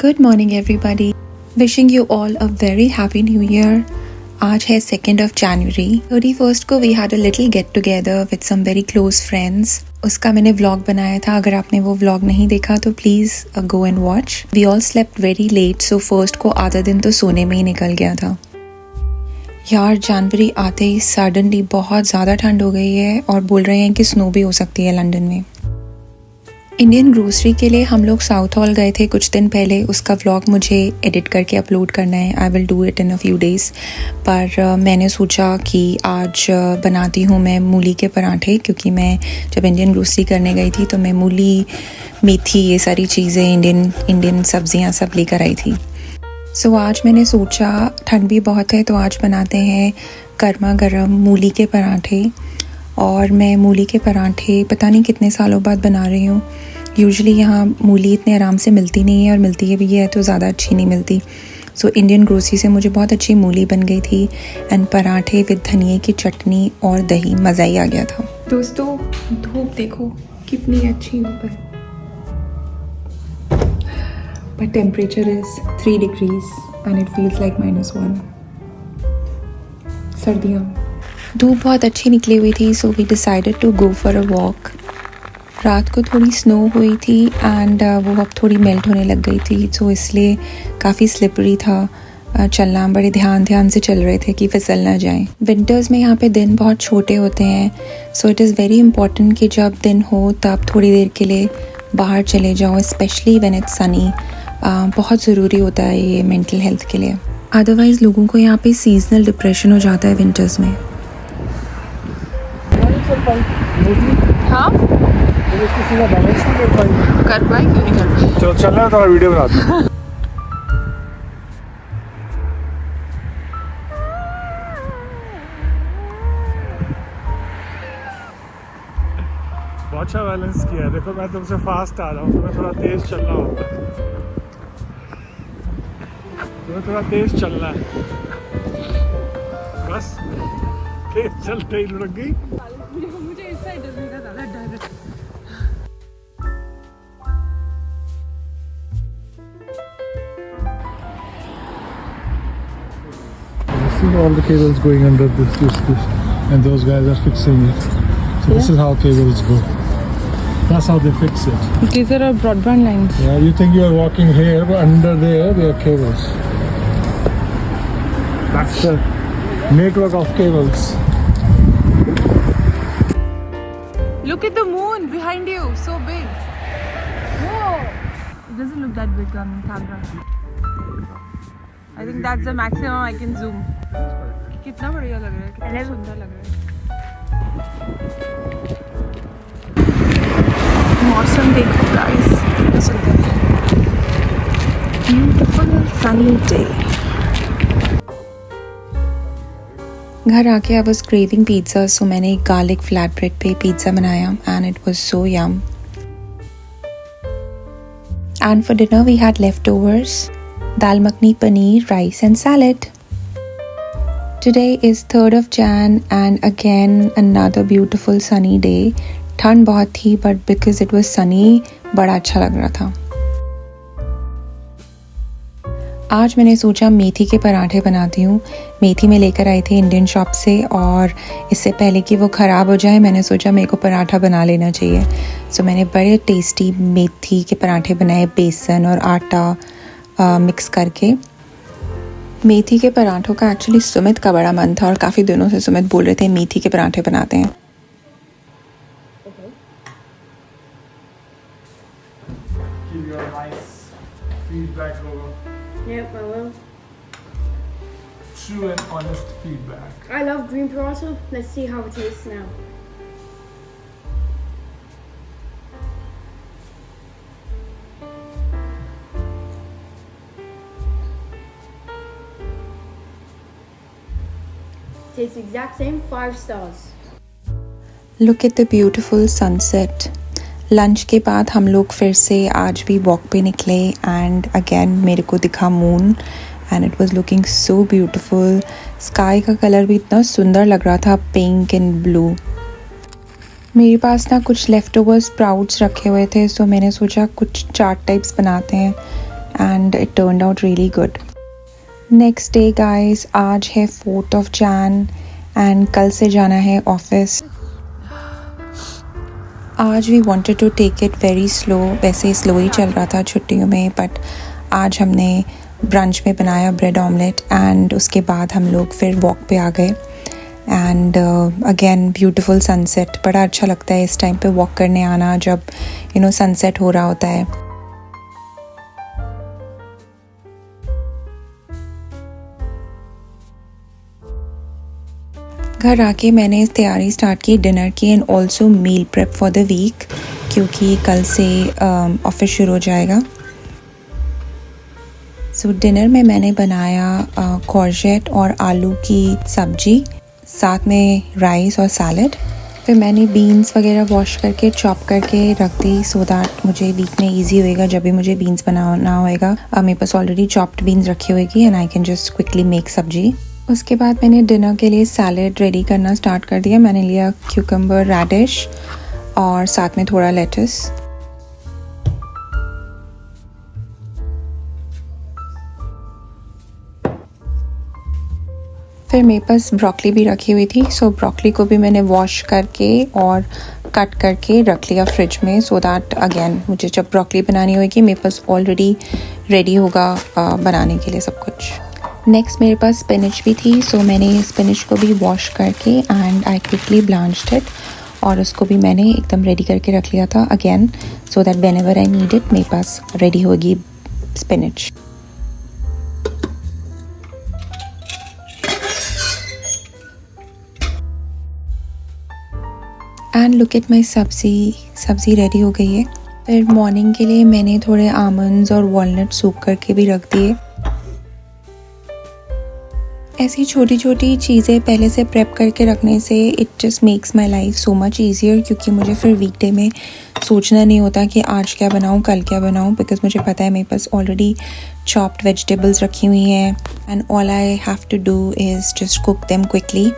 Good morning everybody. Wishing you all a very happy new year. आज है 2nd of January. 31st को we had a little get together with some very close friends. उसका मैंने vlog बनाया था. अगर आपने वो vlog नहीं देखा तो please go and watch. We all slept very late, so first को आधा दिन तो सोने में ही निकल गया था. यार जनवरी आते ही सडनली बहुत ज़्यादा ठंड हो गई है और बोल रहे हैं कि स्नो भी हो सकती है लंदन में. इंडियन ग्रोसरी के लिए हम लोग साउथ हॉल गए थे कुछ दिन पहले. उसका व्लॉग मुझे एडिट करके अपलोड करना है. I will do it in a few days. पर मैंने सोचा कि आज बनाती हूँ मैं मूली के पराठे, क्योंकि मैं जब इंडियन ग्रोसरी करने गई थी तो मैं मूली, मेथी, ये सारी चीज़ें इंडियन सब्जियाँ सब लेकर आई थी. सो आज मैंने सोचा ठंड भी बहुत है तो आज बनाते हैं गर्मा गर्म मूली के पराठे. और मैं मूली के पराठे पता नहीं कितने सालों बाद बना रही हूँ. यूजुअली यहाँ मूली इतने आराम से मिलती नहीं है और मिलती है भी है तो ज़्यादा अच्छी नहीं मिलती. सो इंडियन ग्रोसरी से मुझे बहुत अच्छी मूली बन गई थी एंड पराठे विद धनिए की चटनी और दही. मज़ा ही आ गया था. दोस्तों धूप देखो कितनी अच्छी धूप है. But temperature is 3 degrees and it feels like -1. सर्दियाँ. धूप बहुत अच्छी निकली हुई थी so we decided to go for a walk. रात को थोड़ी स्नो हुई थी एंड वो अब थोड़ी मेल्ट होने लग गई थी, सो इसलिए काफ़ी स्लिपरी था चलना. बड़े ध्यान से चल रहे थे कि फिसल ना जाएं. विंटर्स में यहाँ पे दिन बहुत छोटे होते हैं, so it is very important कि जब दिन हो तब थोड़ी देर के लिए बाहर चले जाओ, स्पेशली व्हेन इट्स सनी. बहुत ज़रूरी होता है ये मेंटल हेल्थ के लिए. अदरवाइज़ लोगों को यहाँ पे सीजनल डिप्रेशन हो जाता है विंटर्स में. हाँ कर पाई क्यों नहीं कर पाई. चलो चल रहा है तो वीडियो बनाते हैं. बहुत अच्छा बैलेंस किया है. देखो मैं तुमसे फास्ट आ रहा हूँ, तुम्हें थोड़ा तेज चलना होगा. तुम्हें थोड़ा तेज चलना है. बस तेज चलते ही लुढ़क गई. मुझे इस साइड का ज़्यादा डर है. See all the cables going under this, and those guys are fixing it. So this is how cables go. That's how they fix it. These are our broadband lines. Yeah, you think you are walking here, but under there are cables. That's the network of cables. Look at the moon behind you, so big. Whoa! It doesn't look that big on camera. I think that's the maximum I can zoom. कितना बढ़िया लग रहा है, कितना सुंदर लग रहा है. मौसम देखो गाइस, कितना सुंदर है. Beautiful sunny day. घर आके I was craving pizza, so मैंने एक गार्लिक फ्लैट ब्रेड पे पिज़्ज़ा बनाया and it was so yum. And for dinner we had leftovers, dal makhni, paneer, rice and salad. Today is 3rd of Jan and again another beautiful sunny day. ठंड बहुत थी but because it was sunny बड़ा अच्छा लग रहा था. आज मैंने सोचा मेथी के पराठे बनाती हूँ. मेथी में लेकर आई थी इंडियन शॉप से और इससे पहले कि वो ख़राब हो जाए मैंने सोचा मेरे को पराठा बना लेना चाहिए. सो मैंने बड़े टेस्टी मेथी के पराठे बनाए बेसन और आटा मिक्स करके. मेथी के पराठों का एक्चुअली सुमित का बड़ा मन था और काफ़ी दिनों से सुमित बोल रहे थे मेथी के पराठे बनाते हैं. Yep, I will. True and honest feedback. I love green paratha. Let's see how it tastes now. Tastes the exact same, 5 stars. Look at the beautiful sunset. Lunch के बाद हम लोग फिर से आज भी वॉक पे निकले एंड अगेन मेरे को दिखा moon and it was looking so beautiful. Sky का कलर भी इतना सुंदर लग रहा था, पिंक एंड ब्लू. मेरे पास ना कुछ लेफ्ट ओवर स्प्राउट्स रखे हुए थे, सो मैंने सोचा कुछ चाट टाइप्स बनाते हैं and it turned out really good. Next day guys, आज है 4th of Jan and कल से जाना है ऑफिस. आज we wanted to take it very slow. वैसे स्लो ही चल रहा था छुट्टियों में, बट आज हमने ब्रंच में बनाया ब्रेड ऑमलेट एंड उसके बाद हम लोग फिर वॉक पे आ गए. And again beautiful sunset. बड़ा अच्छा लगता है इस टाइम पे वॉक करने आना, जब सनसेट हो रहा होता है. घर आके मैंने तैयारी स्टार्ट की डिनर की and also meal prep for the week, क्योंकि कल से ऑफिस शुरू हो जाएगा. सो डिनर में मैंने बनाया कॉर्जेट और आलू की सब्जी, साथ में राइस और सैलड. फिर मैंने बीन्स वगैरह वॉश करके चॉप करके रख दी सो दैट मुझे वीक में इजी होएगा जब भी मुझे बीन्स बनाना होएगा. मेरे पास ऑलरेडी चॉप्ड बीन्स रखी होएगी and I can just quickly make सब्जी. उसके बाद मैंने डिनर के लिए सैलड रेडी करना स्टार्ट कर दिया. मैंने लिया क्यूकम्बर, रेडिश और साथ में थोड़ा लेटस. फिर मेरे पास ब्रोकली भी रखी हुई थी, सो ब्रोकली को भी मैंने वॉश करके और कट करके रख लिया फ्रिज में, सो दैट अगेन मुझे जब ब्रोकली बनानी होगी मेरे पास ऑलरेडी रेडी होगा बनाने के लिए सब कुछ. नेक्स्ट मेरे पास स्पिनच भी थी, सो मैंने स्पिनच को भी वॉश करके and I quickly blanched it और उसको भी मैंने एकदम रेडी करके रख लिया था again, so that whenever I need it मेरे पास रेडी होगी spinach. And look at my सब्ज़ी रेडी हो गई है. फिर मॉर्निंग के लिए मैंने थोड़े आमंड्स और वॉलनट सूख करके भी रख दिए. ऐसी छोटी छोटी चीज़ें पहले से प्रेप करके रखने से it just makes my life so much easier, क्योंकि मुझे फिर वीकडे में सोचना नहीं होता कि आज क्या बनाऊँ कल क्या बनाऊँ, बिकॉज मुझे पता है मेरे पास ऑलरेडी चॉप्ड वेजिटेबल्स रखी हुई हैं and all I have to do is just cook them quickly.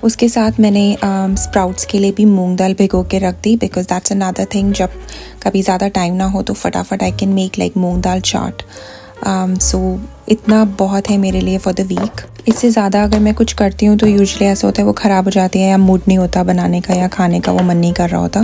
उसके साथ मैंने स्प्राउट्स के लिए भी मूंग दाल भिगो के रख दी, बिकॉज दैट्स अनदर थिंग, जब कभी ज़्यादा टाइम ना हो तो फटाफट आई कैन मेक लाइक मूंग दाल चाट. सो इतना बहुत है मेरे लिए फॉर द वीक. इससे ज़्यादा अगर मैं कुछ करती हूँ तो यूजुअली ऐसा होता है वो ख़राब हो जाती है या मूड नहीं होता बनाने का या खाने का वो मन नहीं कर रहा होता.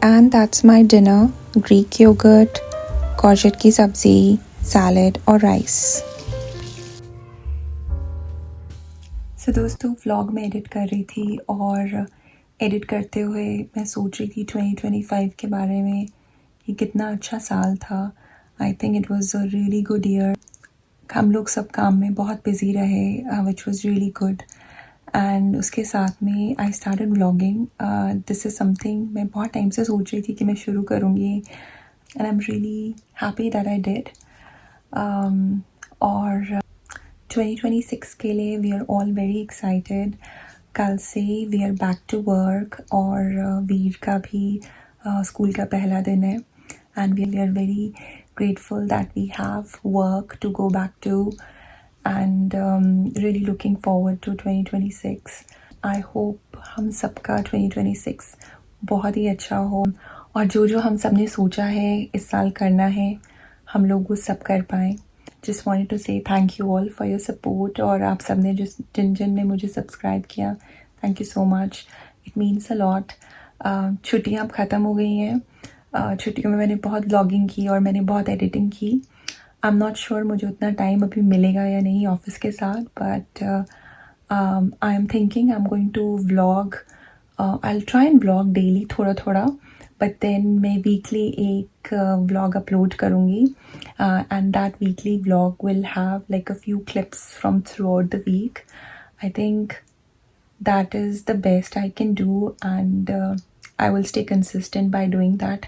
And that's my dinner. Greek yogurt, courgette की सब्ज़ी, सैलड और राइस. सो दोस्तों, व्लॉग में एडिट कर रही थी और एडिट करते हुए मैं सोच रही थी 2025 के बारे में कि कितना अच्छा साल था. I think it was a really good year. हम लोग सब काम में बहुत बिजी रहे, which was really good. And उसके साथ में I started vlogging. This is something मैं बहुत टाइम से सोच रही थी कि मैं शुरू करूँगी and I am really happy that I did. और 2026 के लिए we are all very excited. कल से we are back to work और वीर का भी स्कूल का पहला दिन है and we are very grateful that we have work to go back to and really looking forward to 2026. I hope हम सबका 2026 बहुत ही अच्छा हो और जो हम सब ने सोचा है इस साल करना है हम लोग वो सब कर पाएँ. Just wanted to say thank you all for your support और आप सब ने जिन ने मुझे सब्सक्राइब किया, thank you so much. It means a lot. छुट्टियाँ अब ख़त्म हो गई हैं. छुट्टियों में मैंने बहुत व्लॉगिंग की और मैंने बहुत एडिटिंग की. आई एम नॉट श्योर मुझे उतना टाइम अभी मिलेगा या नहीं ऑफिस के साथ, but I am thinking I am going to vlog. I will try and vlog daily थोड़ा थोड़ा, बट देन मैं वीकली एक व्लॉग अपलोड करूँगी and that weekly vlog will have like a few clips from throughout the week. I think that is the best I can do and I will stay consistent by doing that.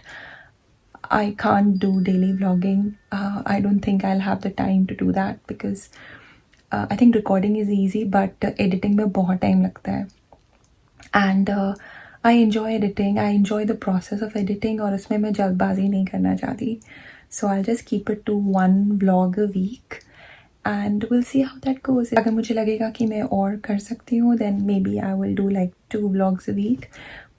I can't do daily vlogging. I don't think I'll have the time to do that because I think recording is easy, but editing में बहुत time लगता है. And I enjoy editing. I enjoy the process of editing और उसमें मैं जल्दबाजी नहीं करना चाहती. So I'll just keep it to one vlog a week and we'll see how that goes. अगर मुझे लगेगा कि मैं और कर सकती हूँ then maybe I will do like 2 vlogs a week.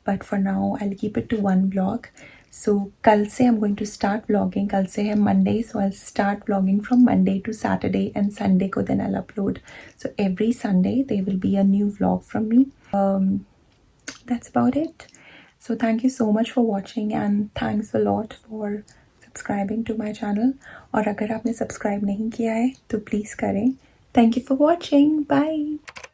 But for now, I'll keep it to one vlog. So कल से I'm going to start vlogging. कल से है Monday, so I'll start vlogging from Monday to Saturday, and Sunday को then I'll upload. So every Sunday there will be a new vlog from me. That's about it. So thank you so much for watching, and thanks a lot for subscribing to my channel. और अगर आपने subscribe नहीं किया है तो please करें. Thank you for watching. Bye.